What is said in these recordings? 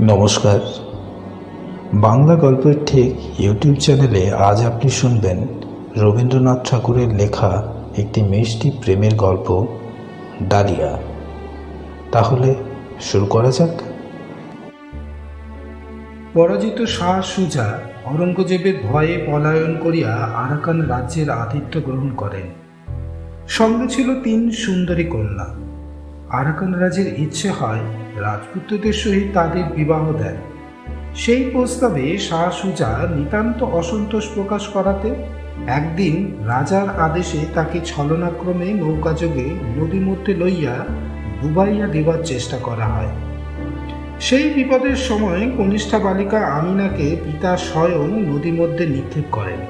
নমস্কার। বাংলা গল্পের ঠিক ইউটিউব চ্যানেলে আজ আপনি শুনবেন রবীন্দ্রনাথ ঠাকুরের লেখা একটি মিষ্টি প্রেমের গল্প ডালিয়া। তাহলে শুরু করা যাক। পরাজিত শাহ সুজা অরঙ্গজেবের ভয়ে পলায়ন করিয়া আরাকান রাজ্যের আতিথ্য গ্রহণ করেন। সঙ্গে ছিল 3 সুন্দরী কন্যা। আরাকান রাজের ইচ্ছে হয় রাজপুত্রদের সহিত তাদের বিবাহ দেন। সেই প্রস্তাবে শাহ সুজা নিতান্ত অসন্তোষ প্রকাশ করাতে একদিন রাজার আদেশে তাকে ছলনাক্রমে নৌকাযোগে নদী মধ্যে লইয়া ডুবাইয়া দেবার চেষ্টা করা হয়। সেই বিপদের সময় কনিষ্ঠা বালিকা আমিনাকে পিতা স্বয়ং নদী মধ্যে নিক্ষেপ করেন।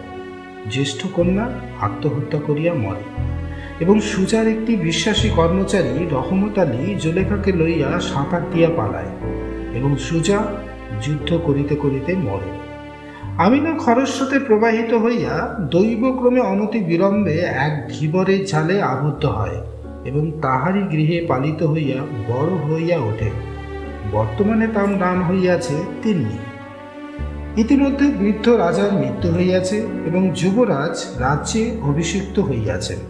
জ্যেষ্ঠ কন্যা আত্মহত্যা করিয়া মরে এবং সুজার একটি বিশ্বাসী কর্মচারী রহমত আলী জুলেখাকে লইয়া সাঁতার দিয়া পালায় এবং সুজা যুদ্ধ করিতে করিতে মরে। আমিনা খরস্রোতে প্রবাহিত হইয়া দৈবক্রমে অনতি বিলম্বে এক ধীবরের জালে আবদ্ধ হয় এবং তাহারই গৃহে পালিত হইয়া বড় হইয়া ওঠে। বর্তমানে তার নাম হইয়াছে তিন্নি। ইতিমধ্যে বৃদ্ধ রাজার মৃত্যু হইয়াছে এবং যুবরাজ রাজ্যে অভিষিক্ত হইয়াছেন।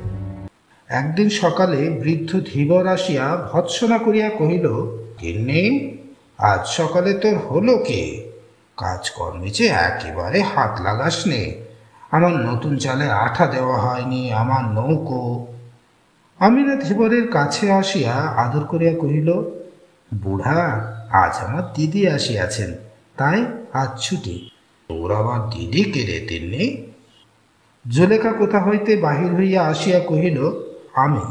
একদিন সকালে বৃদ্ধ ধীবর আসিয়া ভৎসনা করিয়া কহিল, তিন্নি, আজ সকালে তোর হলো কে? কাজকর্মে যে একেবারে হাত লাগাস নে। আমার নতুন চালে আঠা দেওয়া হয়নি, আমার নৌকো। আমিনা ধীবরের কাছে আসিয়া আদর করিয়া কহিল, বুড়া, আজ আমার দিদি আসিয়াছেন, তাই আজ ছুটি। তোর আবার দিদি কে রে তিন্নি? জুলেখা কোথা হইতে বাহির হইয়া আসিয়া কহিল, আমি।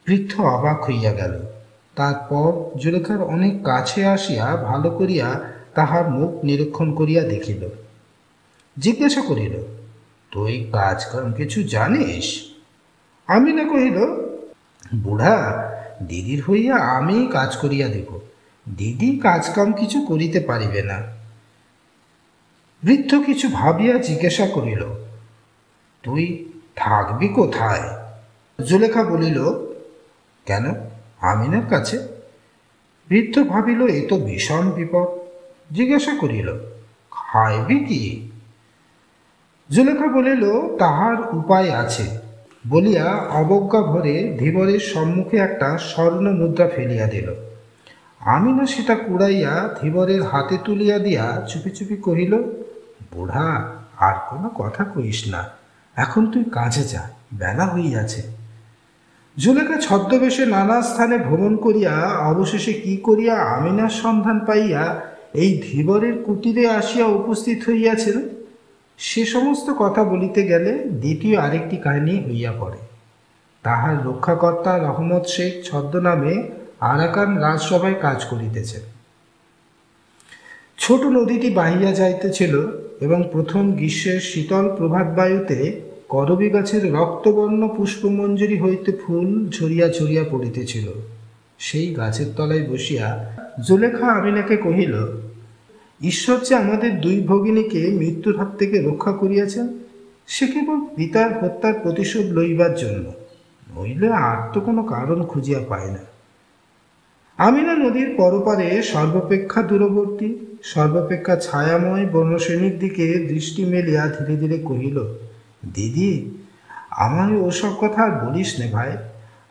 বৃদ্ধ অবাক হইয়া গেল। তারপর জুলেখার অনেক কাছে আসিয়া ভালো করিয়া তাহার মুখ নিরীক্ষণ করিয়া দেখিল। জিজ্ঞাসা করিল, তুই কাজকাম কিছু জানিস? আমিনা কহিল, বুড়া, দিদির হইয়া আমি কাজ করিয়া দেব, দিদি কাজকাম কিছু করিতে পারিবে না। বৃদ্ধ কিছু ভাবিয়া জিজ্ঞাসা করিল, তুই থাকবি কোথায়? জুলেখা বলিল, কেন, আমিনার কাছে। বৃদ্ধ ভাবিল, এ তো ভীষণ বিপদ। জিজ্ঞাসা করিল, খাইবি কি? জুলেখা বলিল, তাহার উপায় আছে বলিয়া অবজ্ঞা ভরে ধীবরের সম্মুখে একটা স্বর্ণ মুদ্রা ফেলিয়া দিল। আমিনা সেটা কুড়াইয়া ধীবরের হাতে তুলিয়া দিয়া চুপি চুপি কহিল, বুড়া, আর কোনো কথা কইস না, এখন তুই কাজে যা, বেলা হইয়াছে। জুলেখা ছদ্মবেশে নানা স্থানে ভ্রমণ করিয়া অবশেষে কি করিয়া আমিনার সন্ধান পাইয়া এই ধীবরের কুটিরে আসিয়া উপস্থিত হইয়াছেন, সে সমস্ত কথা বলিতে গেলে দ্বিতীয় আরেকটি কাহিনী হইয়া পড়ে। তাহার রক্ষাকর্তা রহমত শেখ ছদ্মনামে আরাকান রাজসভায় কাজ করিতেছেন। ছোট নদীটি বাহিয়া যাইতেছিল এবং প্রথম গ্রীষ্মের শীতল প্রভাত বায়ুতে করবী গাছের রক্তবর্ণ পুষ্পমঞ্জরি হইতে ফুল ঝরিয়া ঝরিয়া পড়িতেছিল। সেই গাছের তলায় বসিয়া জুলেখা আমিনাকে কহিল, ঈশ্বর যে আমাদের 2 ভগিনীকে মৃত্যুর হাত থেকে রক্ষা করিয়াছেন, সে কেবল পিতার হত্যার প্রতিশোধ লইবার জন্য, নইলে আর তো কোনো কারণ খুঁজিয়া পায় না। আমিনা নদীর পরপারে সর্বাপেক্ষা দূরবর্তী, সর্বাপেক্ষা ছায়াময় বনশ্রেণীর দিকে দৃষ্টি মেলিয়া ধীরে ধীরে কহিল, দিদি, আমার ওসব কথা আর বলিস নে ভাই।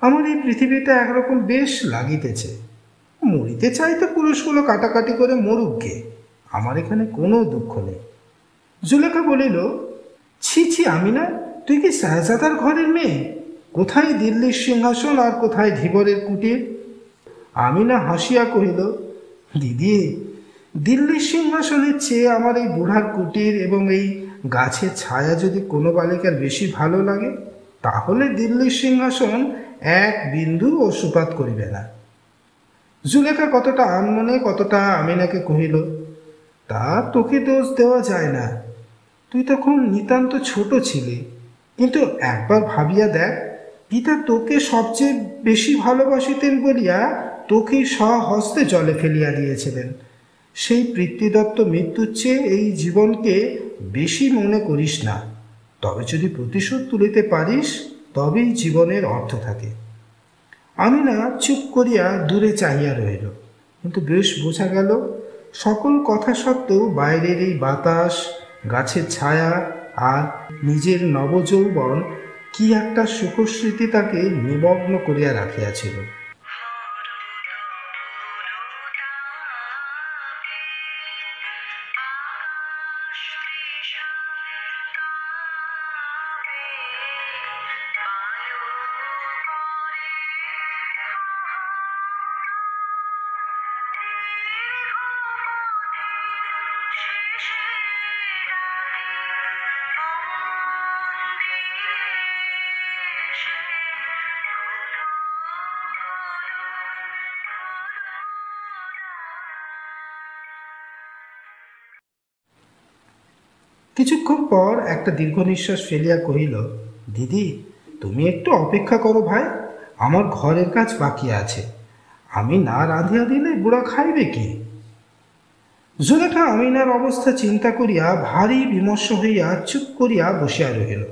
আমার এই পৃথিবীটা একরকম বেশ লাগিতেছে। মরিতে চাই তো পুরুষগুলো কাটাকাটি করে মরুক গে, আমার এখানে কোনো দুঃখ নেই। জুলেখা বলিল, ছি ছি আমিনা, তুই কি শাহজাদার ঘরের মেয়ে? কোথায় দিল্লির সিংহাসন আর কোথায় ধীবরের কুটির? আমিনা হাসিয়া কহিল, দিদি, দিল্লির সিংহাসনের চেয়ে আমার এই বুড়ার কুটির এবং এই গাছের ছায়া যদি কোনো বালিকার বেশি ভালো লাগে, তাহলে দিল্লির সিংহাসন এক বিন্দু অশ্রুপাত করিবে না। জুলেখা কতটা আনমনে কতটা আমিনাকে কহিল, তা তোকে দোষ দেওয়া যায় না, তুই তখন নিতান্ত ছোট ছিলি, কিন্তু একবার ভাবিয়া দেখ, পিতা তোকে সবচেয়ে বেশি ভালোবাসিতেন বলিয়া তোকে স্বহস্তে জলে ফেলিয়া দিয়েছিলেন। সেই পিতৃদত্ত মৃত্যুর চেয়ে এই জীবনকে বেশি মনে করিস না, তবে যদি প্রতিশোধ তুলিতে পারিস তবেই জীবনের অর্থ থাকে। আমিনা চুপ করিয়া দূরে চাহিয়া রহিল, কিন্তু বেশ বোঝা গেল সকল কথা সত্ত্বেও বাইরের এই বাতাস, গাছের ছায়া আর নিজের নবযৌবন কি একটা সুখস্মৃতি তাকে নিমগ্ন করিয়া রাখিয়াছিল। কিছুক্ষণ পর একটা দীর্ঘ নিঃশ্বাস ফেলিয়া কহিল, দিদি, তুমি একটু অপেক্ষা করো ভাই, আমার ঘরের কাজ বাকি আছে। আমি না রাঁধিয়া দিলে বুড়া খাইবে কি? জুলেখা আমিনার অবস্থা চিন্তা করিয়া ভারী বিমর্ষ হইয়া চুপ করিয়া বসিয়া রহিল।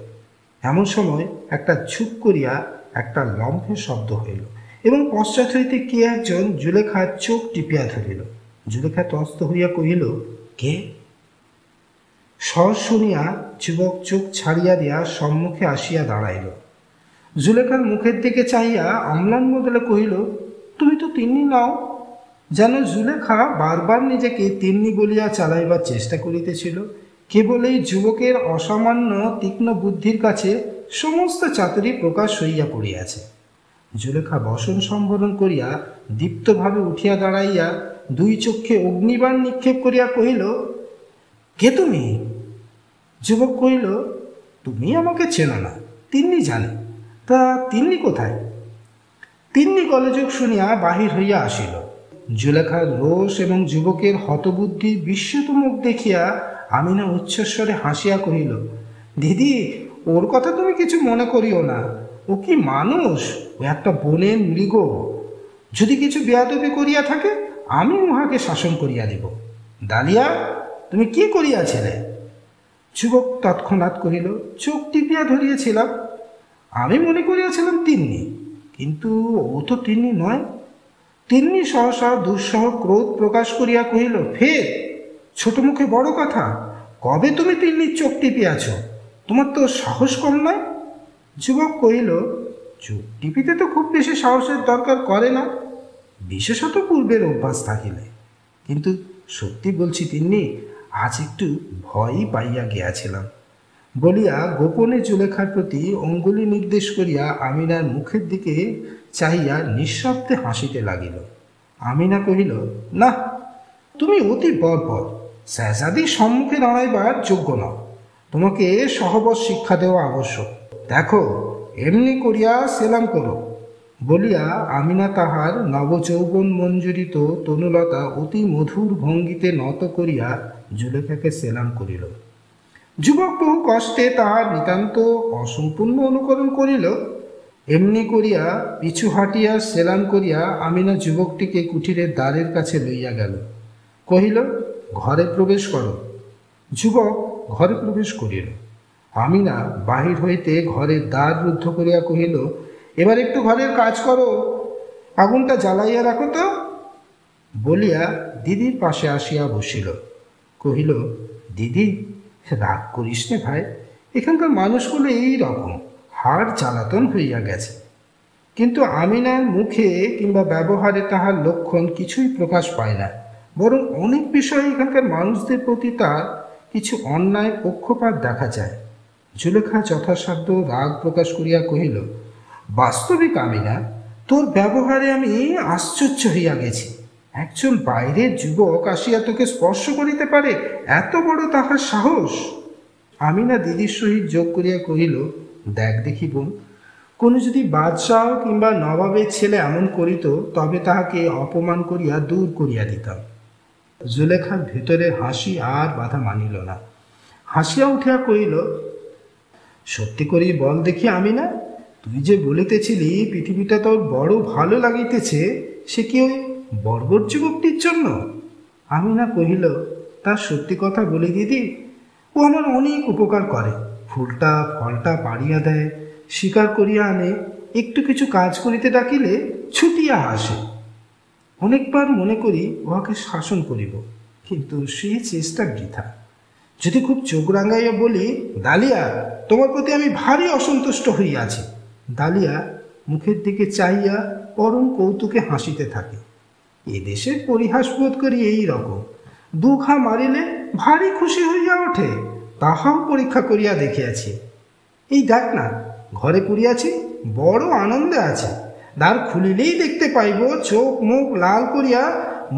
এমন সময় একটা ছুপ করিয়া একটা লম্ফের শব্দ হইল এবং পশ্চাৎ হইতে কে একজন জুলেখার চোখ টিপিয়া ধরিল। জুলেখা ত্রস্ত হইয়া কহিল, কে? স্বর শুনিয়া যুবক চোখ ছাড়িয়া দিয়া সম্মুখে আসিয়া দাঁড়াইল। জুলেখার মুখের দিকে চাইয়া অম্লান বদলে কহিল, তুমি তো তিন্নি নাও। যেন জুলেখা বারবার নিজেকে তিন্নি বলিয়া চালাইবার চেষ্টা করিতেছিল। কেবল এই যুবকের অসামান্য তীক্ষ্ণ বুদ্ধির কাছে সমস্ত চাতুরী প্রকাশ হইয়া পড়িয়াছে। জুলেখা বসন সম্বরণ করিয়া দীপ্তভাবে উঠিয়া দাঁড়াইয়া দুই চক্ষে অগ্নিবাণ নিক্ষেপ করিয়া কহিল, কে তুমি? যুবক কহিল, তুমি আমাকে চেনো না, তিন্নি জানে। তা তিন্নি কোথায়? তিন্নি কলযোগ শুনিয়া বাহির হইয়া আসিল। জুলেখার রোষ এবং যুবকের হতবুদ্ধি বিস্মিত মুখ দেখিয়া আমিনা উচ্চস্বরে হাসিয়া কহিল, দিদি, ওর কথা তুমি কিছু মনে করিও না। ও কি মানুষ? ও একটা বনের মৃগ। যদি কিছু বেয়াদবি করিয়া থাকে, আমি উহাকে শাসন করিয়া দিব। ডালিয়া, তুমি কি করিয়াছিলে? যুবক তৎক্ষণাৎ কহিল, চোখ টিপিয়া ধরিয়েছিলাম। আমি মনে করিয়াছিলাম তিন্নি, কিন্তু ও তো তিন্নি নয়। তিন্নি সহসা দুঃসহ ক্রোধ প্রকাশ করিয়া কহিল, ফের ছোট মুখে বড় কথা! কবে তুমি তিন্নির চোখ টিপিয়াছ? তোমার তো সাহস কম নয়। যুবক কহিল, চোখ টিপিতে তো খুব বেশি সাহসের দরকার করে না, বিশেষত পূর্বের অভ্যাস থাকিলে। কিন্তু সত্যি বলছি তিন্নি, আজ একটু ভয়ই পাইয়া গিয়াছিলাম বলিয়া গোপনে জুলেখার প্রতি অঙ্গুলি নির্দেশ করিয়া আমিনার মুখের দিকে চাহিয়া নিঃশব্দে হাসিতে লাগিল। আমিনা কহিল, না, তুমি অতি বর্বর, শেহজাদির সম্মুখে দাঁড়াইবার যোগ্য নও। তোমাকে সহবত শিক্ষা দেওয়া আবশ্যক। দেখো, এমনি করিয়া সেলাম করো। বলিয়া আমিনা তাহার নবযৌবন মঞ্জুরিত তনুলতা অতি মধুর ভঙ্গিতে নত করিয়া জুলেখাকে সেলাম করিল। যুবক বহু কষ্টে তাহার নিতান্ত অসম্পূর্ণ অনুকরণ করিল। এমনি করিয়া পিছু হাঁটিয়া সেলাম করিয়া আমিনা যুবকটিকে কুঠিরের দ্বারের কাছে লইয়া গেল। কহিল, ঘরে প্রবেশ করো। যুবক ঘরে প্রবেশ করিল। আমিনা বাহির হইতে ঘরের দ্বার রুদ্ধ করিয়া কহিল, এবার একটু ঘরের কাজ করো, আগুনটা জ্বালাইয়া রাখো তো। বলিয়া দিদির পাশে আসিয়া বসিল। কহিল, দিদি, রাগ করিস নে ভাই, এখানকার মানুষগুলো এই রকম হাড় জ্বালাতন হইয়া গেছে। কিন্তু আমিনার মুখে কিংবা ব্যবহারে তাহার লক্ষণ কিছুই প্রকাশ পায় না, বরং অনেক বিষয়ে এখানকার মানুষদের প্রতি তার কিছু অন্যায় পক্ষপাত দেখা যায়। জুলেখা যথাসাধ্য রাগ প্রকাশ করিয়া কহিল, বাস্তবিক আমিনা, তোর ব্যবহারে আমি আশ্চর্য হইয়া গেছি। একজন বাইরের যুবক আসিয়া তোকে স্পর্শ করিতে পারে, এত বড় তাহার সাহস! আমিনা দিদির সহিত যোগ করিয়া কহিল, দেখ দেখি বোন, কোনো যদি বাদশাহ কিংবা নবাবের ছেলে এমন করিত, তবে তাহাকে অপমান করিয়া দূর করিয়া দিতাম। জুলেখার ভেতরের হাসি আর বাধা মানিল না। হাসিয়া উঠিয়া কহিল, সত্যি করেই বল দেখি আমিনা, তুই যে বলিতেছিলি পৃথিবীটা তোর বড় ভালো লাগিতেছে, সে কি ওই বর্বর যুবকটির জন্য? আমিনা কহিল, তার সত্যি কথা বলি দিদি, ও আমার অনেক উপকার করে। ফুলটা ফলটা পাড়িয়া দেয়, শিকার করিয়া আনে, একটু কিছু কাজ করিতে ডাকিলে ছুটিয়া আসে। অনেকবার মনে করি উহাকে শাসন করিব, কিন্তু সেই চেষ্টা বৃথা। যদি খুব চোখ রাঙাইয়া বলি, ডালিয়া, তোমার প্রতি আমি ভারী অসন্তুষ্ট হইয়াছি, ডালিয়া মুখের দিকে চাইয়া পরম কৌতুকে হাসিতে থাকে। এদেশের পরিহাস বোধ করি এই রকম, দুঘা মারিলে ভারী খুশি হইয়া ওঠে, তাহাও পরীক্ষা করিয়া দেখিয়াছি। এই দেখ না, ঘরে পড়িয়াছি, বড় আনন্দে আছে, দ্বার খুলিলেই দেখতে পাইব চোখ মুখ লাল করিয়া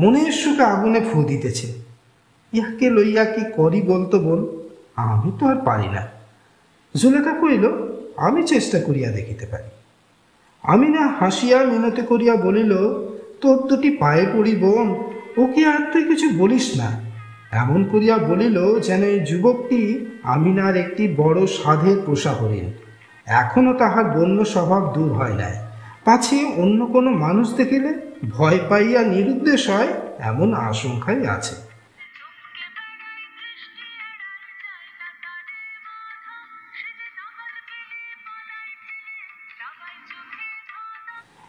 মনের সুখে আগুনে ফু দিতেছে। ইহাকে লইয়া কি করি বলতো বোন, আমি তো আর পারি না। জুলেখা কহিল, আমি চেষ্টা করিয়া দেখিতে পারি। আমি না হাসিয়া মিনতি করিয়া বলিল, তোর দুটি পায়ে পড়ি বোন, ওকে আর তুই কিছু বলিস না। এমন করিয়া বলিল যেন এই যুবকটি আমিনার একটি বড় সাধের পোষা হরিণ, এখনো তাহার বন্য স্বভাব দূর হয় নাই, পাছে অন্য কোনো মানুষ দেখিলে ভয় পাইয়া নিরুদ্দেশ হয়, এমন আশঙ্কাই আছে।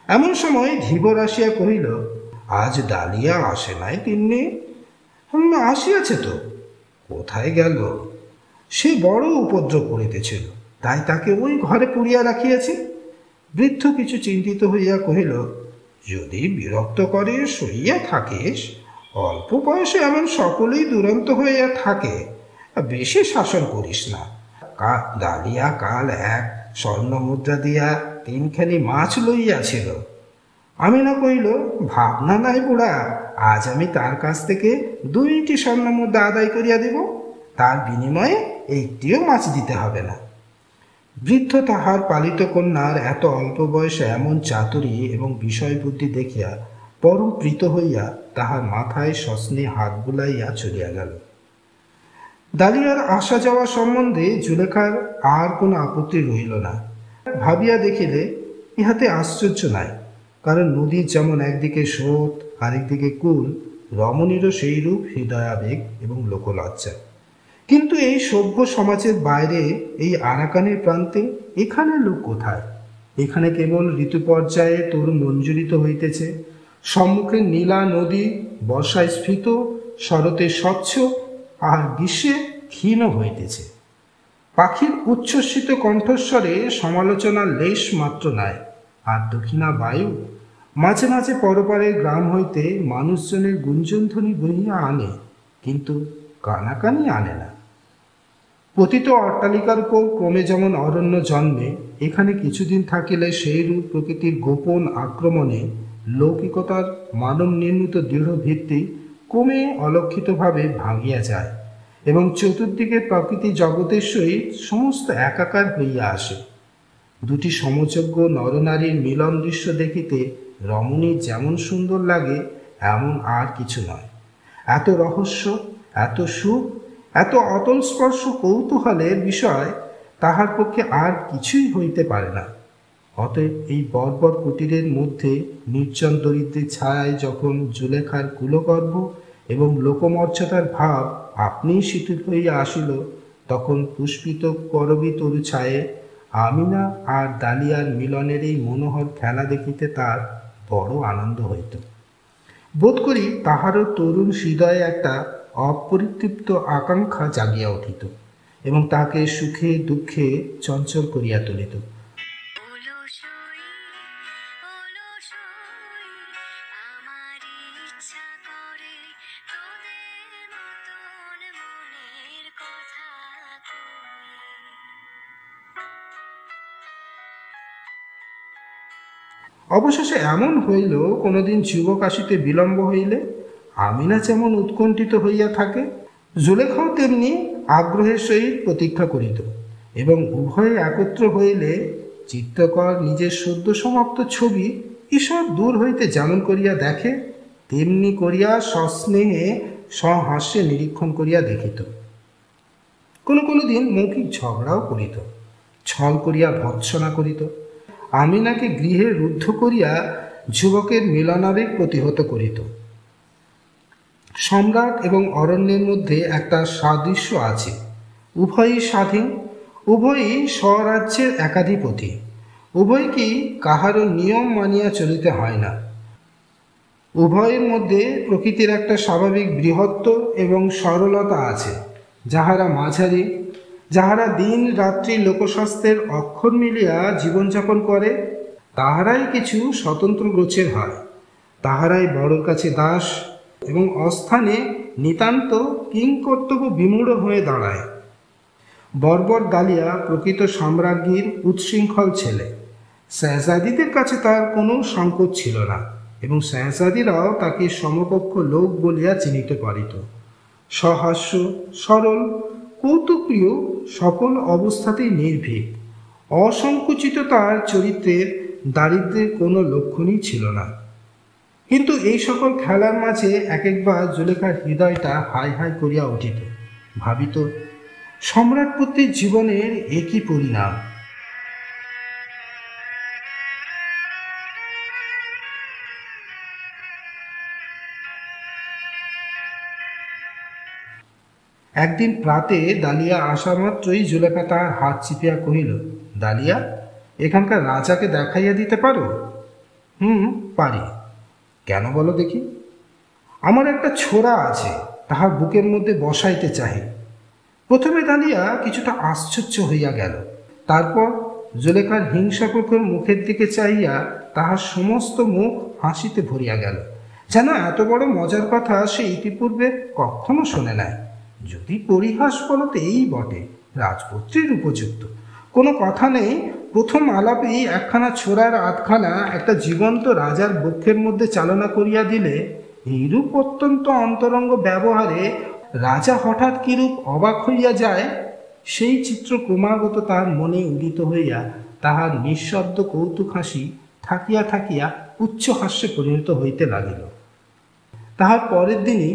এমন সময় ধীবর আসিয়া কহিল, আজ ডালিয়া আসে নাই তিন্নি? আসিয়াছে তো, কোথায় গেল? সে বড় উপদ্রব করিতেছিল, তাই তাকে ওই ঘরে পুড়িয়া রাখিয়াছে। বৃদ্ধ কিছু চিন্তিত হইয়া কহিল, যদি বিরক্ত করে সইয়া থাকিস, অল্প বয়সে এমন সকলেই দুরন্ত হইয়া থাকে, বেশি শাসন করিস না। ডালিয়া কাল এক স্বর্ণ মুদ্রা দিয়া 3খানি মাছ লইয়াছিল। আমিনা কহিল, ভাবনা নাই বুড়া, আজ আমি তার কাছ থেকে 2টি স্বর্ণ মুদ্রা আদায় করিয়া দেব, তার বিনিময়ে একটিও মাছ দিতে হবে না। বৃদ্ধ তাহার পালিত কন্যার এত অল্প বয়সে এমন চাতুরী এবং বিষয় বুদ্ধি দেখিয়া পরম প্রীত হইয়া তাহার মাথায় সস্নে হাত বুলাইয়া চলিয়া গেল। ডালিয়ার আসা যাওয়া সম্বন্ধে জুলেখার আর কোনো আপত্তি রহিল না। ভাবিয়া দেখিলে ইহাতে আশ্চর্য নাই, কারণ নদীর যেমন একদিকে স্রোত আরেকদিকে কূল, রমণীরও সেই রূপ হৃদয়াবেগ এবং লোকলজ্জা। কিন্তু এই সভ্য সমাজের বাইরে, এই আরাকানের প্রান্তে এখানে লোক কোথায়? এখানে কেবল ঋতু পর্যায়ে তরু মঞ্জুরিত হইতেছে, সম্মুখে নীলা নদী বর্ষায় স্ফীত, শরতে স্বচ্ছ, আর গ্রীষ্মে ক্ষীণ হইতেছে। পাখির উচ্ছ্বসিত কণ্ঠস্বরে সমালোচনার লেশ মাত্র নাই। আর দক্ষিণা বায়ু মাঝে মাঝে পরপারের গ্রাম হইতে মানুষজনের গুঞ্জনধ্বনি বহিয়া আনে, কিন্তু কানাকানি আনে না। পতিত অট্টালিকার উপর ক্রমে যেমন অরণ্য জন্মে, এখানে কিছুদিন থাকিলে সেই রূপ প্রকৃতির গোপন আক্রমণে লৌকিকতার মানব নির্মিত দৃঢ় ভিত্তি ক্রমে অলক্ষিতভাবে ভাঙিয়া যায় এবং চতুর্দিকে প্রকৃতি জগতের সহিত সমস্ত একাকার হইয়া আসে। দুটি সমযোগ্য নরনারীর মিলন দৃশ্য দেখিতে রমণীর যেমন সুন্দর লাগে, এমন আর কিছু নয়। এত রহস্য, এত সুখ, এত অতল স্পর্শ কৌতূহলের বিষয় তাহার পক্ষে আর কিছুই হইতে পারে না। অতএব এই বর্বর কুটিরের মধ্যে নির্জন দরিদ্রের ছায়ায় যখন জুলেখার কুলগর্ভ এবং লোকমর্যাদার ভাব আপনিই শিথিল হইয়া আসিল, তখন পুষ্পিত করবী তরু ছায়ে আমিনা আর ডালিয়ার মিলনের এই মনোহর খেলা দেখিতে তার বড় আনন্দ হইত। বোধ করি তাহারও তরুণ হৃদয়ে একটা অপরিতৃপ্ত আকাঙ্ক্ষা জাগিয়া উঠিত এবং তাকে সুখে দুঃখে চঞ্চল করিয়া তুলিত। অবশেষে এমন হইল, কোনোদিন যুবক আসিতে বিলম্ব হইলে আমিনা যেমন উৎকণ্ঠিত হইয়া থাকে, জুলেখাও তেমনি আগ্রহের সহিত প্রতীক্ষা করিত এবং উভয়ে একত্র হইলে চিত্রকর নিজের সদ্য সমাপ্ত ছবি ঈশ্বর দূর হইতে যেমন করিয়া দেখে, তেমনি করিয়া সস্নেহে সহাস্যে নিরীক্ষণ করিয়া দেখিত। কোনো কোনো দিন মৌখিক ঝগড়াও করিত, ছল করিয়া ভর্ৎসনা করিত, আমিনাকে গৃহে রুদ্ধ করিয়া যুবকের মিলনাবেগ প্রতিহত করিত। সম্রাট এবং অরণ্যের মধ্যে একটা সাদৃশ্য আছে। উভয়ই স্বাধীন, উভয়ই স্বরাজ্যের একাধিপতি, উভয়কেই কাহারও নিয়ম মানিয়া চলিতে হয় না। উভয়ের মধ্যে প্রকৃতির একটা স্বাভাবিক বৃহত্ব এবং সরলতা আছে, যাহারা মাঝারি, যাহারা দিন রাত্রি লোকস্বাস্থ্যের অক্ষর মিলিয়া জীবনযাপন করে, তাহারাই কিছু স্বতন্ত্র গোছের হয়, তাহারাই বড়র কাছে দাস এবং অস্থানে নিতান্ত কিংকর্তব্য বিমূঢ় হয়ে দাঁড়ায়। বর্বর দালিয়া প্রকৃত সম্রাজ্ঞীর উচ্ছৃঙ্খল ছেলে। শেহজাদিদের কাছে তার কোনো সংকোচ ছিল না এবং শেহজাদিরাও তাকে সমকক্ষ লোক বলিয়া চিনিতে পারিত। সহাস্য, সরল, কৌতুকপ্রিয়, সকল অবস্থাতেই নির্ভীক, অসংকুচিত তার চরিত্রের দারিদ্র্যের কোনো লক্ষণই ছিল না। কিন্তু এই সকল খেলার মাঝে এক একবার জুলেখার হৃদয়টা হাই হাই করিয়া উঠিত, ভাবিত সম্রাটপুত্রের জীবনের একই পরিণাম। একদিন প্রাতে দালিয়া আসা মাত্রই জুলেখা তাহার হাত চিপিয়া কহিল, দালিয়া, এখানকার রাজাকে দেখাইয়া দিতে পারো? পারি। কেন বলো দেখি? আমার একটা ছোরা আছে, তাহার বুকের মধ্যে বসাইতে চাহি। প্রথমে দালিয়া কিছুটা আশ্চর্য হইয়া গেল, তারপর জুলেখার হিংসাপ্রখর মুখের দিকে চাহিয়া তাহার সমস্ত মুখ হাসিতে ভরিয়া গেল, যেন এত বড় মজার কথা সে ইতিপূর্বে কখনো শোনে নাই। যদি পরিহাস বলতে এই বটে, রাজপুত্রীর উপযুক্ত কোনো কথা নেই। প্রথম আলাপেই একখানা ছোড়ার আধখানা একটা জীবন্ত রাজার বক্ষের মধ্যে চালনা করিয়া দিলে, এইরূপ অত্যন্ত অন্তরঙ্গ ব্যবহারে রাজা হঠাৎ কিরূপ অবাক হইয়া যায়, সেই চিত্র ক্রমাগত তাহার মনে উদিত হইয়া তাহার নিঃশব্দ কৌতুক হাসি থাকিয়া থাকিয়া উচ্চ হাস্যে পরিণত হইতে লাগিল। তাহার পরের দিনই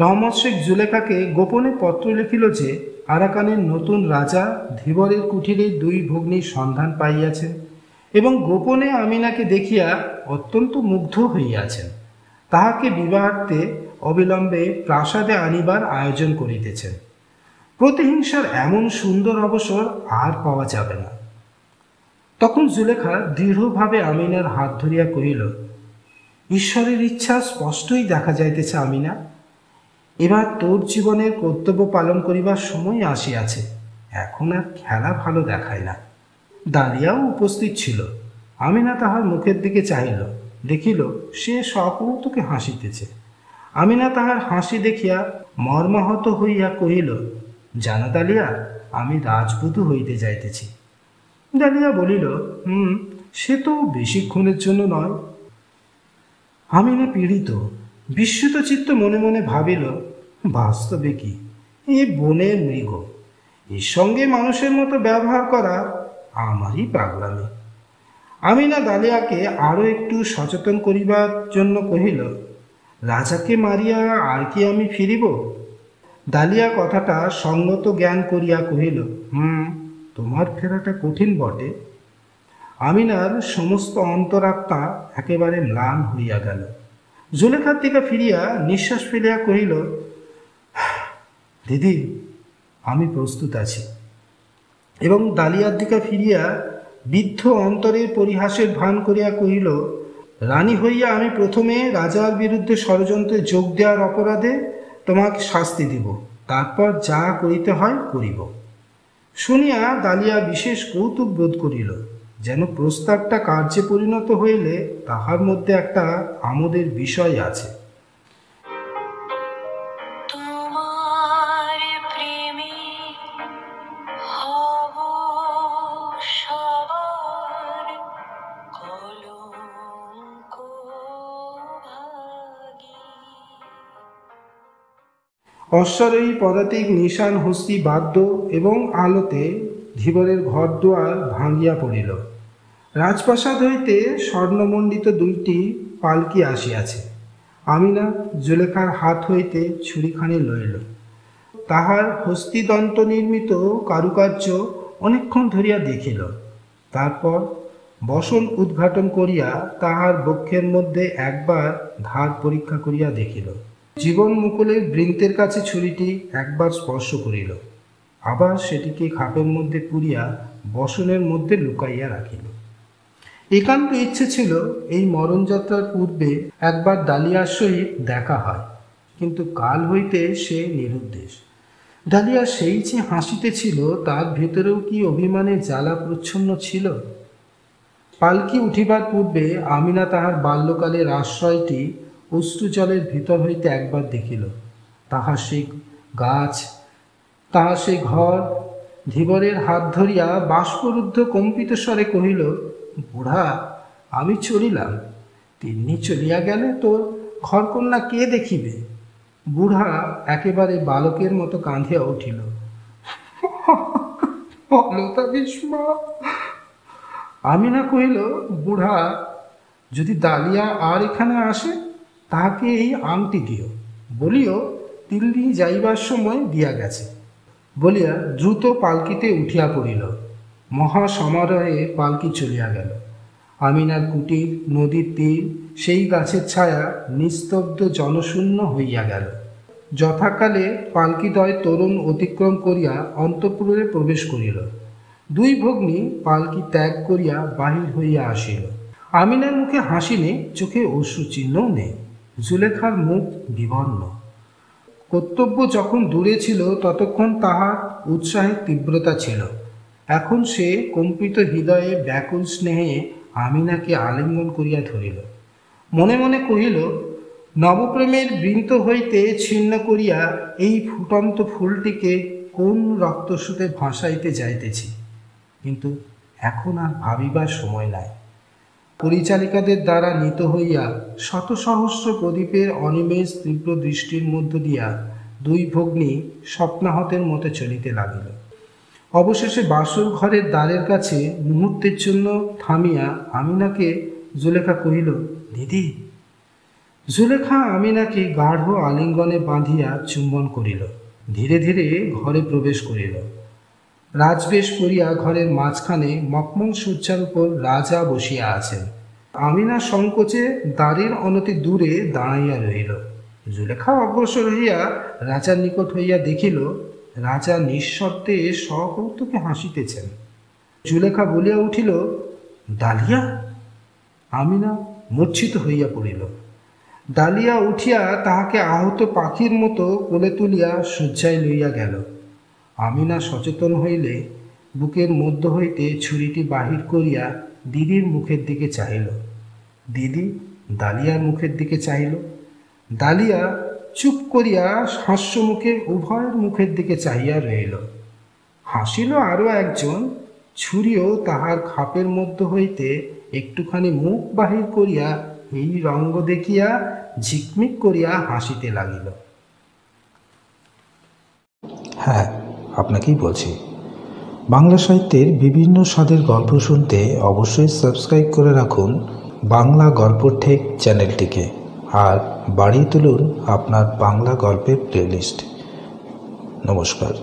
রহমত শেখ জুলেখাকে গোপনে পত্র লিখিল যে আরাকানের নতুন রাজা ধীবরের কুঠিরে 2 ভগ্নীর সন্ধান পাইয়াছেন এবং গোপনে আমিনাকে দেখিয়া অত্যন্ত মুগ্ধ হইয়াছেন। তাহাকে বিবাহার্থে অবিলম্বে প্রাসাদে আনিবার আয়োজন করিতেছেন। প্রতিহিংসার এমন সুন্দর অবসর আর পাওয়া যাবে না। তখন জুলেখা দৃঢ়ভাবে আমিনার হাত ধরিয়া কহিল, ঈশ্বরের ইচ্ছা স্পষ্টই দেখা যাইতেছে আমিনা, এবার তোর জীবনের কর্তব্য পালন করিবার সময় আসিয়াছে, এখন আর খেলা ভালো দেখায় না। দালিয়াও উপস্থিত ছিল। আমিনা তাহার মুখের দিকে চাহিল, দেখিল সে সকৌতুকে হাসিতেছে। আমিনা তাহার হাসি দেখিয়া মর্মাহত হইয়া কহিল, জানো দালিয়া, আমি রাজবধূ হইতে যাইতেছি। দালিয়া বলিল, সে তো বেশিক্ষণের জন্য নয়। আমিনা পীড়িত, বিস্মিত চিত্ত মনে মনে ভাবিল, বাস্তবে কি এ বনের মৃগ, এর সঙ্গে মানুষের মতো ব্যবহার করা আমারই পাগলামি। আমিনা দালিয়াকে আরো একটু সচেতন করিবার জন্য কহিল, রাজাকে মারিয়া আর কি আমি ফিরিব? দালিয়া কথাটা সঙ্গত জ্ঞান করিয়া কহিল, তোমার ফেরাটা কঠিন বটে। আমিনার সমস্ত অন্তরাত্মা একেবারে ম্লান হইয়া গেল। জুলেখার দিকে ফিরিয়া নিঃশ্বাস ফেলিয়া কহিল, দিদি, আমি প্রস্তুত আছি। এবং দালিয়ার দিকে ফিরিয়া বিদ্ধ অন্তরের পরিহাসের ভান করিয়া কহিল, রানী হইয়া আমি প্রথমে রাজার বিরুদ্ধে ষড়যন্ত্রে যোগ দেওয়ার অপরাধে তোমাকে শাস্তি দিব, তারপর যা করিতে হয় করিব। শুনিয়া দালিয়া বিশেষ কৌতুক বোধ করিল, যেন প্রস্তাবটা কার্যে পরিণত হইলে তাহার মধ্যে একটা আমোদের বিষয় আছে। অশ্বারোহী পদাতিক নিশান হস্তি বাদ্য এবং আলোতে ধীবরের ঘরদুয়ার ভাঙিয়া পড়িল। রাজপ্রাসাদ হইতে স্বর্ণমণ্ডিত 2টি পালকি আসিয়াছে। আমিনা জুলেখার হাত হইতে ছুরিখানি লইল। তাহার হস্তিদন্ত নির্মিত কারুকার্য অনেকক্ষণ ধরিয়া দেখিল। তারপর বসন উদ্ঘাটন করিয়া তাহার বক্ষের মধ্যে একবার ধার পরীক্ষা করিয়া দেখিল। জীবন মুকুলের বৃন্তের কাছে ছুরিটি একবার স্পর্শ করিল, আবার সেটিকে খাপের মধ্যে পুরিয়া বসনের মধ্যে লুকাইয়া রাখিল। একান্ত ইচ্ছে ছিল এই মরণযাত্রার পূর্বে একবার ডালিয়ার সহিত দেখা হয়, কিন্তু কাল হইতে সে নিরুদ্দেশ। ডালিয়া সেই যে হাসিতেছিল তার ভেতরেও কি অভিমানের জ্বালা প্রচ্ছন্ন ছিল? পালকি উঠিবার পূর্বে আমিনা তাহার বাল্যকালের আশ্রয়টি অশ্রুজলের ভিতর হইতে একবার দেখিল। তাহার সেই গাছ, তাহার সেই ঘর, ধীবরের হাত ধরিয়া বাষ্পরুদ্ধ কম্পিত স্বরে কহিল, বুড়া, আমি চলিলাম, তিন্নি চলিয়া গেলে তোর ঘরকন্যা কে দেখিবে? বুড়া একেবারে বালকের মতো কাঁদিয়া উঠিল। আমিনা কহিল, বুড়া, যদি ডালিয়া আর এখানে আসে তাহাকে এই আংটি দিও, বলিও দিল্লি যাইবার সময় দিয়া গেছে। বলিয়া দ্রুত পালকিতে উঠিয়া পড়িল। মহা সমারোহে পালকি চলিয়া গেল। আমিনার কুটির, নদীর তীর, সেই গাছের ছায়া নিস্তব্ধ জনশূন্য হইয়া গেল। যথাকালে পালকিদ্বয় তরুণ অতিক্রম করিয়া অন্তঃপুরে প্রবেশ করিল। দুই ভগ্নী পালকি ত্যাগ করিয়া বাহির হইয়া আসিল। আমিনার মুখে হাসি নেই, চোখে অশ্রুচিহ্নও নেই। জুলেখার মুখ বিবর্ণ। কর্তব্য যখন দূরে ছিল ততক্ষণ তাহার উৎসাহের তীব্রতা ছিল। এখন সে কম্পিত হৃদয়ে ব্যাকুল স্নেহে আমিনাকে আলিঙ্গন করিয়া ধরিল। মনে মনে কহিল, নবপ্রেমের বৃন্ত হইতে ছিন্ন করিয়া এই ফুটন্ত ফুলটিকে কোন রক্তস্রোতে ভাসাইতে যাইতেছি, কিন্তু এখন আর ভাবিবার সময় নাই। পরিচালিকাদের দ্বারা নীত হইয়া শত সহস্র প্রদীপের অনিমেষ তীব্র দৃষ্টির মধ্য দিয়া দুই ভগ্নী স্বপ্নাহতের মতো চলিতে লাগিল। অবশেষে বাসর ঘরের দ্বারের কাছে মুহূর্তের জন্য থামিয়া আমিনাকে জুলেখা কহিল, দিদি। জুলেখা আমিনাকে গাঢ় আলিঙ্গনে বাঁধিয়া চুম্বন করিল। ধীরে ধীরে ঘরে প্রবেশ করিল। রাজবেশ পরিয়া ঘরের মাঝখানে মকমল শয্যার উপর রাজা বসিয়া আছেন। আমিনা সংকোচে দ্বারের অনতি দূরে দাঁড়াইয়া রহিল। জুলেখা অগ্রসর হইয়া রাজার নিকট হইয়া দেখিল, রাজা নিঃশব্দে সকৌতুকে হাসিতেছেন। জুলেখা বলিয়া উঠিল, ডালিয়া। আমিনা মূর্ছিত হইয়া পড়িল। ডালিয়া উঠিয়া তাহাকে আহত পাখির মতো কোলে তুলিয়া শয্যায় লইয়া গেল। আমিনা সচেতন হইলে বুকের মধ্য হইতে ছুরিটি বাহির করিয়া দিদির মুখের দিকে চাহিল। দিদি ডালিয়ার মুখের দিকে চাহিল। ডালিয়া চুপ করিয়া হাস্যমুখে উভয়ের মুখের দিকে চাহিয়া রহিল। হাসিল আরও একজন। ছুরিও তাহার খাপের মধ্য হইতে একটুখানি মুখ বাহির করিয়া এই রঙ্গ দেখিয়া ঝিকমিক করিয়া হাসিতে লাগিল। হ্যাঁ, আপনাকেই বলছি। বাংলা সাহিত্যের বিভিন্ন স্বাদের গল্প শুনতে অবশ্যই সাবস্ক্রাইব করে রাখুন বাংলা গল্প ঠেক চ্যানেলটিকে, আর বাড়িয়ে তুলুন আপনার বাংলা গল্পের প্লেলিস্ট। নমস্কার।